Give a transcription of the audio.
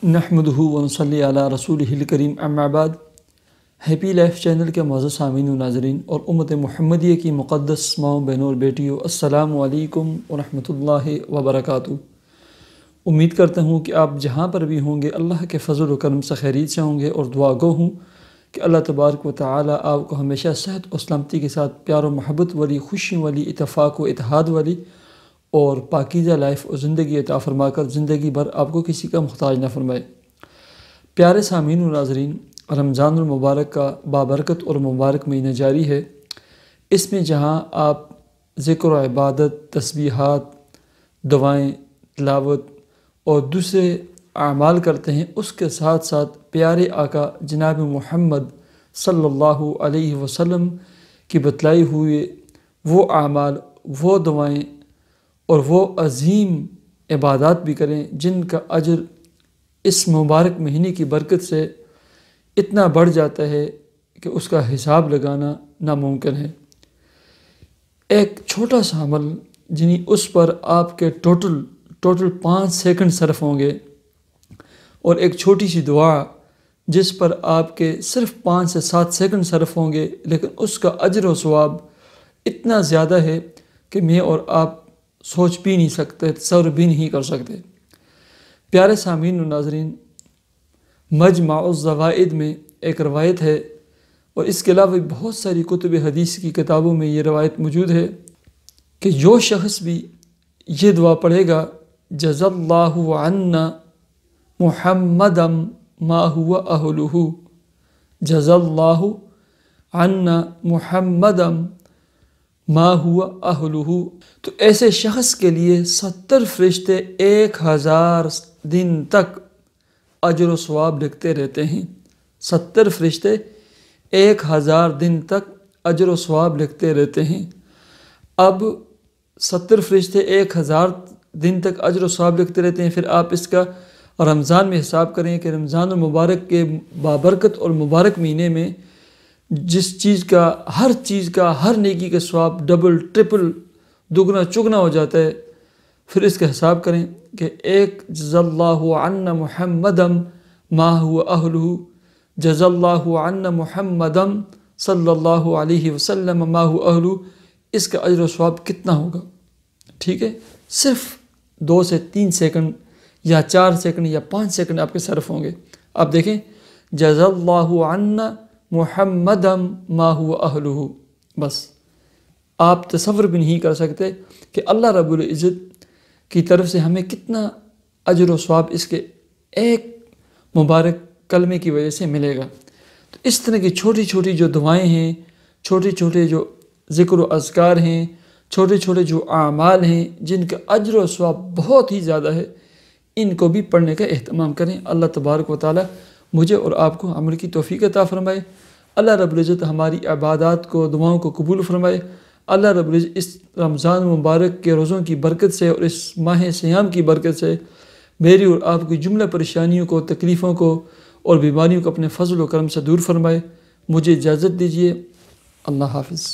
نحمدہ ونصلی علی رسولہ الکریم اما بعد۔ ہیپی لائف چینل کے معزز سامعین و ناظرین اور امت محمدیہ کی مقدس ماؤں بہنوں اور بیٹیوں، السلام علیکم ورحمۃ اللہ وبرکاتہ۔ امید کرتا ہوں کہ آپ جہاں پر بھی ہوں گے اللہ کے فضل و کرم سے خیریت سے ہوں گے، اور دعا گو ہوں کہ اللہ تبارک و تعالی آپ کو ہمیشہ صحت و سلامتی کے ساتھ پیار و محبت والی، خوشی والی، اتفاق و اتحاد والی اور پاکیزہ لائف اور زندگی عطا فرما کر زندگی بھر آپ کو کسی کا محتاج نہ فرمائے۔ پیارے سامعین و ناظرین، رمضان المبارک کا بابرکت اور مبارک مہینہ جاری ہے۔ اس میں جہاں آپ ذکر و عبادت، تسبیحات، دعائیں، تلاوت اور دوسرے اعمال کرتے ہیں، اس کے ساتھ ساتھ پیارے آقا جناب محمد صلی اللہ علیہ وسلم کی بتلائی ہوئے وہ اعمال، وہ دعائیں اور وہ عظیم عبادات بھی کریں جن کا اجر اس مبارک مہینے کی برکت سے اتنا بڑھ جاتا ہے کہ اس کا حساب لگانا ناممکن ہے۔ ایک چھوٹا سا عمل جنہیں اس پر آپ کے ٹوٹل 5 سیکنڈ صرف ہوں گے، اور ایک چھوٹی سی دعا جس پر آپ کے صرف 5 سے 7 سیکنڈ صرف ہوں گے، لیکن اس کا اجر و ثواب اتنا زیادہ ہے کہ میں اور آپ سوچ بھی نہیں سکتے، تصور بھی نہیں کر سکتے۔ پیارے سامعین و ناظرین، مجمع الزوائد میں ایک روایت ہے، اور اس کے علاوہ بہت ساری کتب حدیث کی کتابوں میں یہ روایت موجود ہے کہ جو شخص بھی یہ دعا پڑھے گا، جزا اللہ عنا محمدا ما هو اہلہ، جزا اللہ عنا محمدا ما ہوا اہلہ، تو ایسے شخص کے لیے 70 فرشتے 1000 دن تک اجر و ثواب لکھتے رہتے ہیں۔ 70 فرشتے 1000 دن تک اجر و ثواب لکھتے رہتے ہیں۔ اب 70 فرشتے 1000 دن تک اجر و ثواب لکھتے رہتے ہیں، پھر آپ اس کا رمضان میں حساب کریں کہ رمضان المبارک کے بابرکت اور مبارک مہینے میں جس چیز کا، ہر چیز کا، ہر نیکی کا ثواب ڈبل، ٹرپل، دگنا چگنا ہو جاتا ہے۔ پھر اس کا حساب کریں کہ ایک جزا اللہ عنا محمدا ما هو اہلہ، جزا اللہ عنا محمدا صلی اللہ علیہ وسلم ما هو اہلہ، اس کا اجر و ثواب کتنا ہوگا؟ ٹھیک ہے، صرف 2 سے 3 سیکنڈ یا 4 سیکنڈ یا 5 سیکنڈ آپ کے صرف ہوں گے۔ آپ دیکھیں، جزا اللہ عنا محمدا ما هو اہلہ، بس آپ تصور بھی نہیں کر سکتے کہ اللہ رب العزت کی طرف سے ہمیں کتنا اجر و ثواب اس کے ایک مبارک کلمے کی وجہ سے ملے گا۔ تو اس طرح کی چھوٹی چھوٹی جو دعائیں ہیں، چھوٹے چھوٹے جو ذکر و اذکار ہیں، چھوٹے چھوٹے جو اعمال ہیں جن کا اجر و ثواب بہت ہی زیادہ ہے، ان کو بھی پڑھنے کا اہتمام کریں۔ اللہ تبارک و تعالی مجھے اور آپ کو عمل کی توفیق عطا فرمائے۔ اللہ رب العزت ہماری عبادات کو، دعاؤں کو قبول فرمائے۔ اللہ رب العزت اس رمضان مبارک کے روزوں کی برکت سے اور اس ماہ سیام کی برکت سے میری اور آپ کی جملہ پریشانیوں کو، تکلیفوں کو اور بیماریوں کو اپنے فضل و کرم سے دور فرمائے۔ مجھے اجازت دیجیے، اللہ حافظ۔